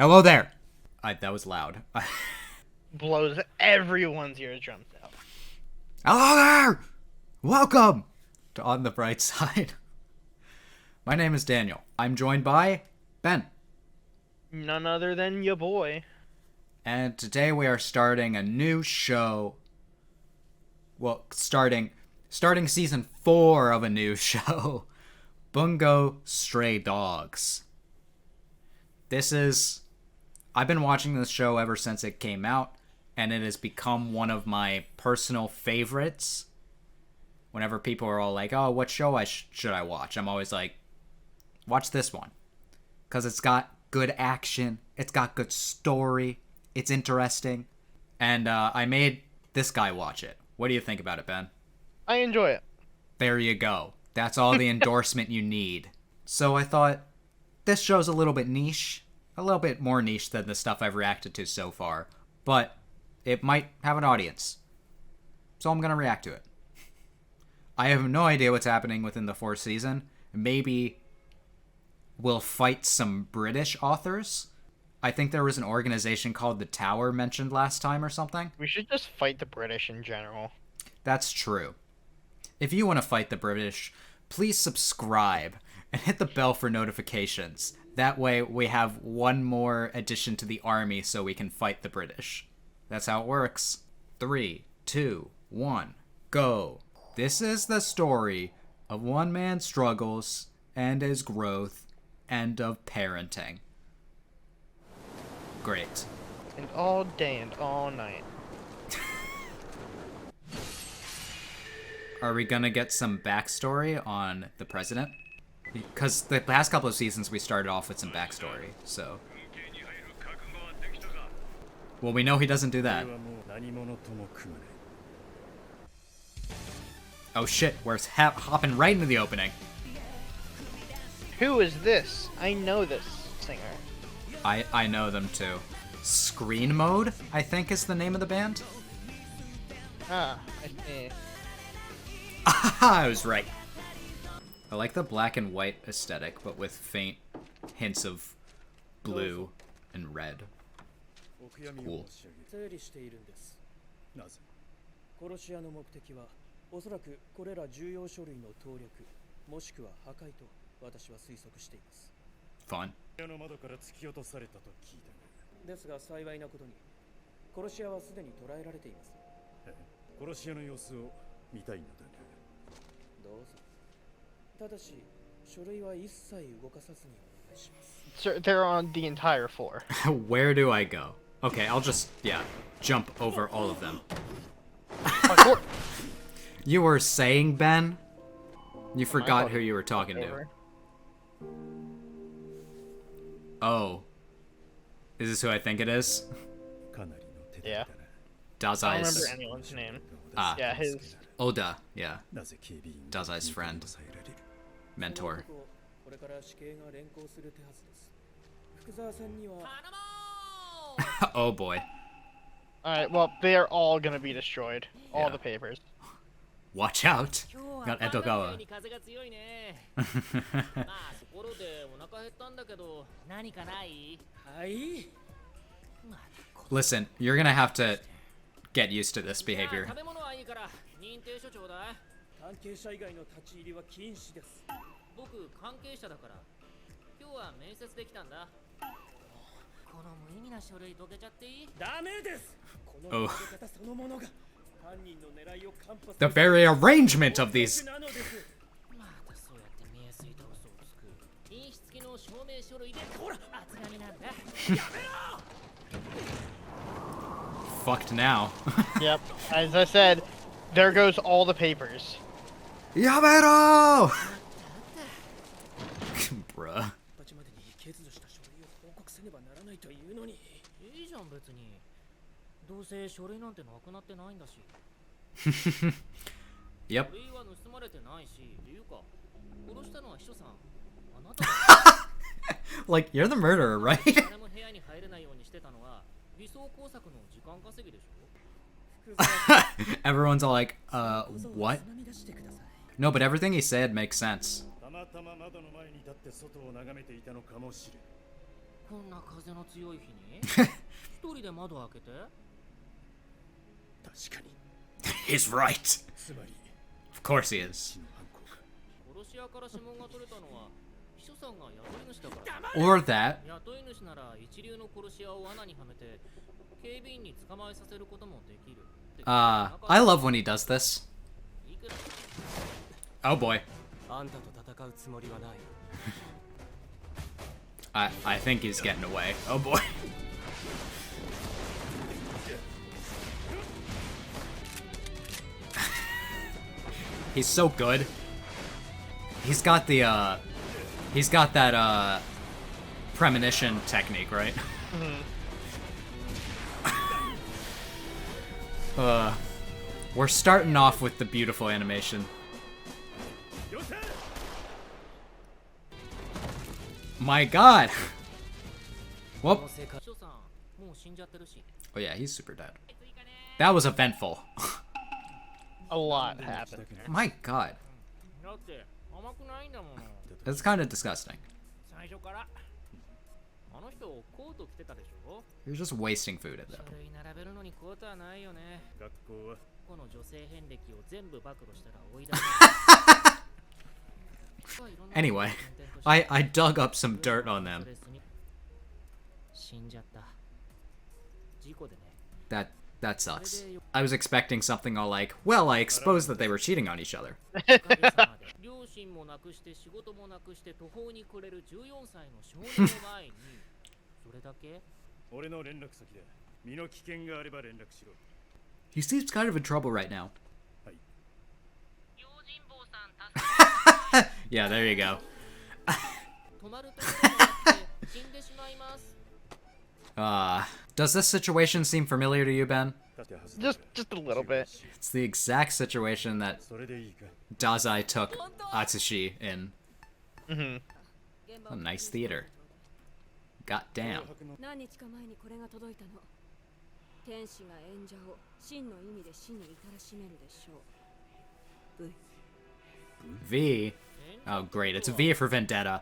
Hello there. That was loud. Blows everyone's eardrums out. Hello there. Welcome to On the Bright Side. My name is Daniel. I'm joined by Ben. None other than your boy. And today we are starting a new show. Well, starting season 4 of a new show. Bungo Stray Dogs. I've been watching this show ever since it came out, and it has become one of my personal favorites. Whenever people are all like, oh, what show should I watch? I'm always like, watch this one. Because it's got good action, it's got good story, it's interesting. And I made this guy watch it. What do you think about it, Ben? I enjoy it. There you go. That's all the endorsement you need. So I thought, this show's a little bit niche. A little bit more niche than the stuff I've reacted to so far. But it might have an audience. So I'm going to react to it. I have no idea what's happening within the 4th season. Maybe we'll fight some British authors. I think there was an organization called the Tower mentioned last time or something. We should just fight the British in general. That's true. If you want to fight the British, please subscribe and hit the bell for notifications. That way we have one more addition to the army so we can fight the British. That's how it works. 3, 2, 1, go. This is the story of one man's struggles and his growth and of parenting. Great. And all day and all night. Are we gonna get some backstory on the president? Because the past couple of seasons we started off with some backstory, so... Well, we know he doesn't do that. Oh shit, we're hopping right into the opening. Who is this? I know this singer. I know them too. Screen Mode, I think is the name of the band? Ah, I see. I was right. I like the black and white aesthetic, but with faint hints of blue and red. Cool. Fun. Sir, they're on the entire floor. Where do I go? Okay, I'll just, jump over all of them. You were saying, Ben? You forgot who you were talking to. Oh. Is this who I think it is? Yeah. Dazai's... I don't remember anyone's name. Ah. Yeah, his... Oda, yeah. Dazai's friend. Mentor. Oh boy. Alright, well, they are all gonna be destroyed. All the papers. Watch out! Got Edogawa. Listen, you're gonna have to get used to this behavior. Oh. The very arrangement of these. Fucked now. Yep. As I said, there goes all the papers. Yamero! Bruh. Yep. Like, you're the murderer, right? Everyone's all like, what? No, but everything he said makes sense. He's right. Of course he is. Or that. I love when he does this. Oh boy. I think he's getting away. Oh boy. He's so good. He's got the he's got that premonition technique, right? We're starting off with the beautiful animation. My god. Well. Oh yeah, he's super dead. That was eventful. A lot happened. My god. That's kind of disgusting. You're just wasting food at that point. Anyway, I dug up some dirt on them. That sucks. I was expecting something all like, well, I exposed that they were cheating on each other. He seems kind of in trouble right now. Yeah, there you go. Does this situation seem familiar to you, Ben? Just a little bit. It's the exact situation that Dazai took Atsushi in. A nice theater. God damn. V? Oh great, it's V for Vendetta.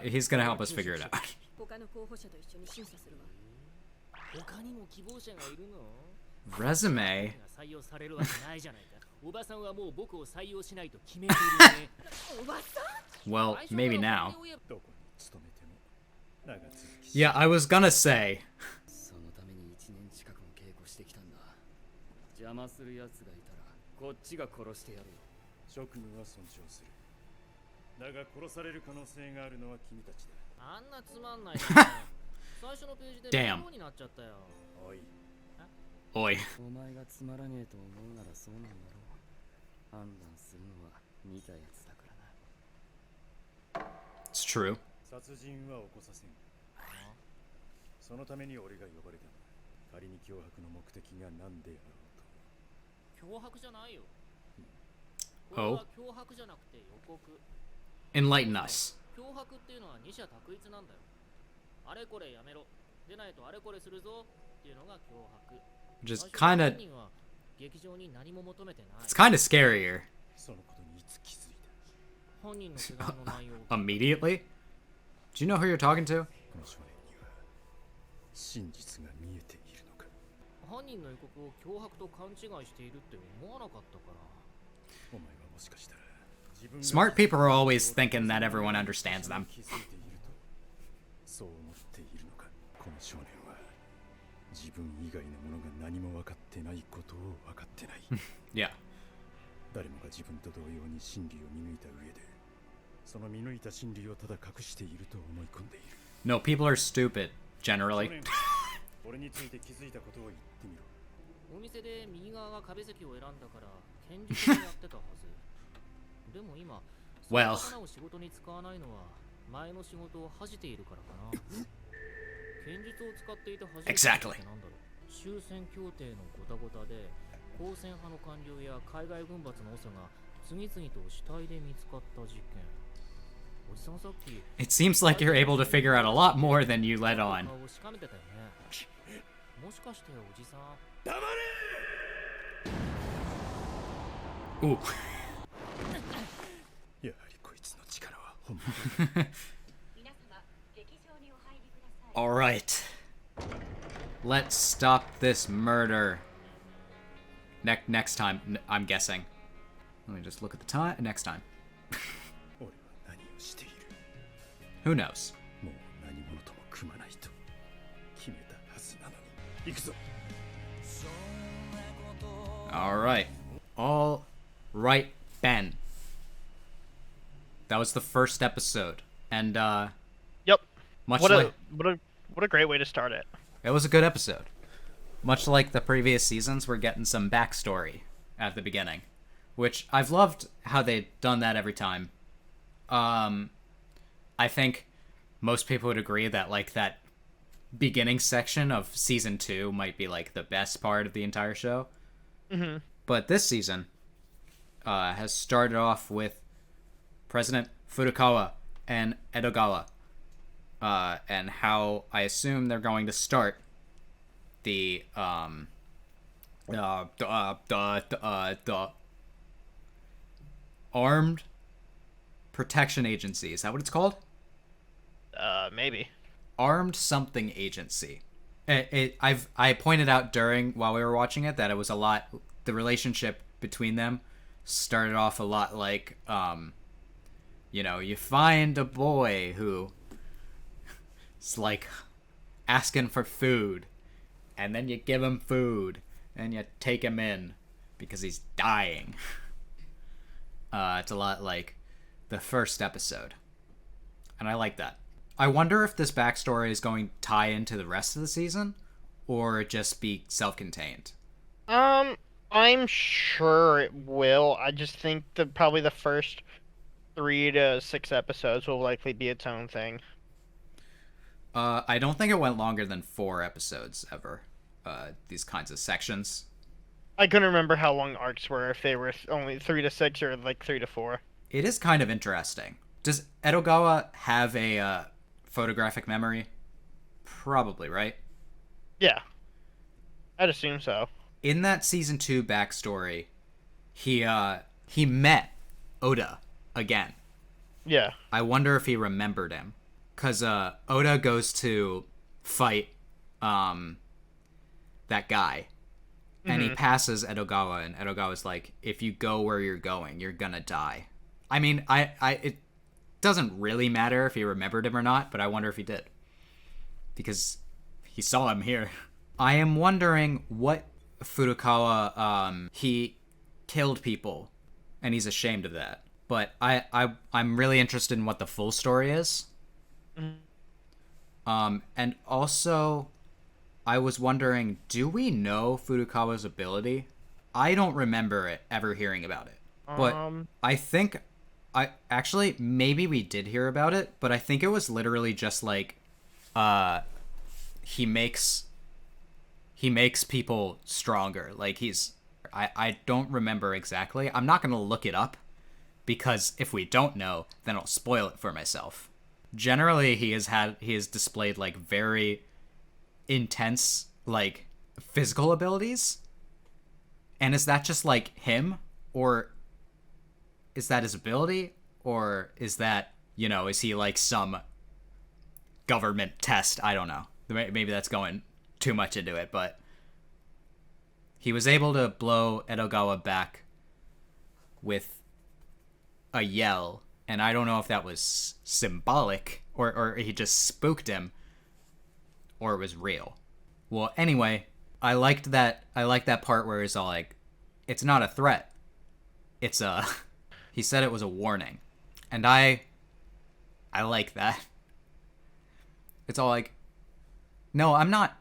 He's gonna help us figure it out. Resume? Well, maybe now. Yeah, I was gonna say. Damn. Oi. It's true. Oh. Enlighten us. Which is kind of... It's kind of scarier. Immediately? Do you know who you're talking to? Smart people are always thinking that everyone understands them. Yeah. No, people are stupid, generally. Well. Exactly. It seems like you're able to figure out a lot more than you let on. Ooh. All right. Let's stop this murder. Next time, I'm guessing. Let me just look at the time. Next time. Who knows? All right. All right, Ben. That was the first episode, and Yep. much What like a great way to start it. it was a good episode. Much like the previous seasons, we're getting some backstory at the beginning, which I've loved how they've done that every time. I think most people would agree that like that beginning section of season 2 might be like the best part of the entire show. Mm-hmm. But this season has started off with President Fukuzawa and Edogawa, and how I assume they're going to start the Armed Protection Agency. Is that what it's called? Maybe. Armed something agency. I pointed out while we were watching it that it was a lot. The relationship between them started off a lot like, you find a boy who is like asking for food, and then you give him food, and you take him in because he's dying. It's a lot like the first episode, and I like that. I wonder if this backstory is going to tie into the rest of the season, or just be self-contained. I'm sure it will. I just think probably the first 3 to 6 episodes will likely be its own thing. I don't think it went longer than 4 episodes ever. These kinds of sections. I couldn't remember how long arcs were, if they were only 3 to 6 or like 3 to 4. It is kind of interesting. Does Edogawa have a photographic memory? Probably, right? Yeah. I'd assume so. In that season 2 backstory, he met Oda again. Yeah. I wonder if he remembered him. Because Oda goes to fight that guy. And he passes Edogawa, and Edogawa's like, if you go where you're going, you're gonna die. I mean, it doesn't really matter if he remembered him or not, but I wonder if he did. Because he saw him here. I am wondering what Furukawa, he killed people, and he's ashamed of that. But I'm really interested in what the full story is. And also, I was wondering, do we know Furukawa's ability? I don't remember ever hearing about it. But I think, maybe we did hear about it, but I think it was literally just like, he makes people stronger. Like I don't remember exactly. I'm not going to look it up, because if we don't know, then I'll spoil it for myself. Generally, he has displayed like very intense like physical abilities. And is that just like him, or is that his ability, or is that, is he like some government test? I don't know. Maybe that's going too much into it, but he was able to blow Edogawa back with a yell, and I don't know if that was symbolic or he just spooked him, or it was real. Well, anyway, I liked that part where he's all like, it's not a threat. It's he said it was a warning. And I like that. It's all like, no, I'm not,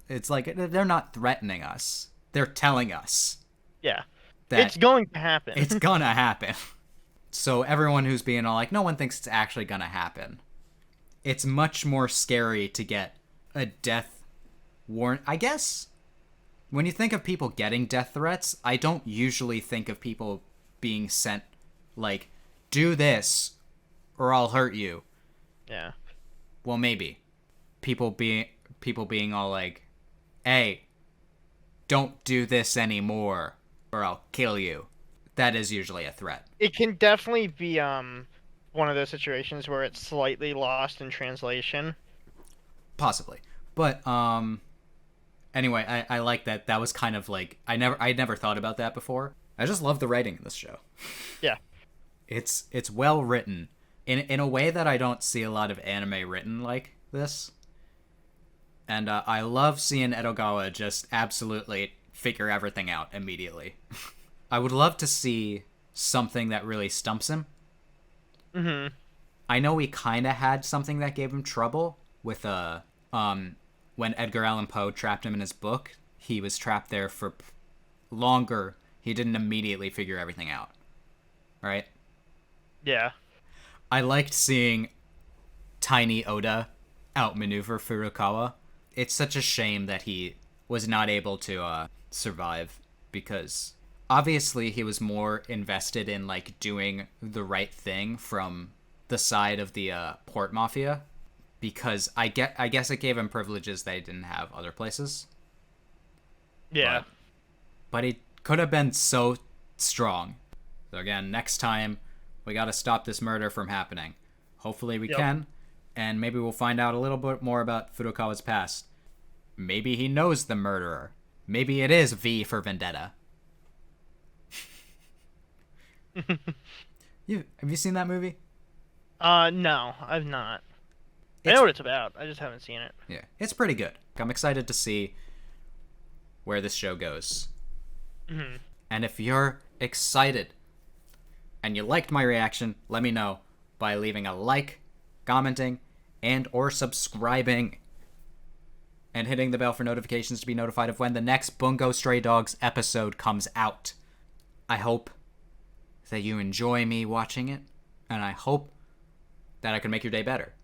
it's like, they're not threatening us. They're telling us. Yeah. That it's going to happen. It's gonna happen. So everyone who's being all like, no one thinks it's actually gonna happen. It's much more scary to get a death warrant. I guess when you think of people getting death threats, I don't usually think of people being sent like, do this or I'll hurt you. Yeah. Well, maybe. People being all like, hey, don't do this anymore or I'll kill you. That is usually a threat. It can definitely be one of those situations where it's slightly lost in translation. Possibly. But anyway, I like that. That was kind of like I never thought about that before. I just love the writing in this show. Yeah. It's well written in a way that I don't see a lot of anime written like this. And I love seeing Edogawa just absolutely figure everything out immediately. I would love to see something that really stumps him. Mhm. I know he kind of had something that gave him trouble with when Edgar Allan Poe trapped him in his book. He was trapped there for longer. He didn't immediately figure everything out. Right? Yeah. I liked seeing Tiny Oda outmaneuver Furukawa. It's such a shame that he was not able to survive, because obviously he was more invested in like doing the right thing from the side of the port mafia, because I guess it gave him privileges they didn't have other places. Yeah. But he could have been so strong. So again, next time we got to stop this murder from happening. Hopefully we Yep. can, and maybe we'll find out a little bit more about Furukawa's past. Maybe he knows the murderer. Maybe it is V for Vendetta. Have you seen that movie? No, I've not. I It's know what it's about. I just haven't seen it. yeah, it's pretty good. I'm excited to see where this show goes. Mhm. And if you're excited and you liked my reaction, let me know by leaving a like, commenting, and or subscribing, and hitting the bell for notifications to be notified of when the next Bungo Stray Dogs episode comes out. I hope that you enjoy me watching it, and I hope that I can make your day better.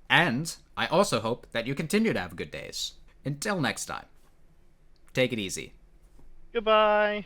And I also hope that you continue to have good days. Until next time, take it easy. Goodbye.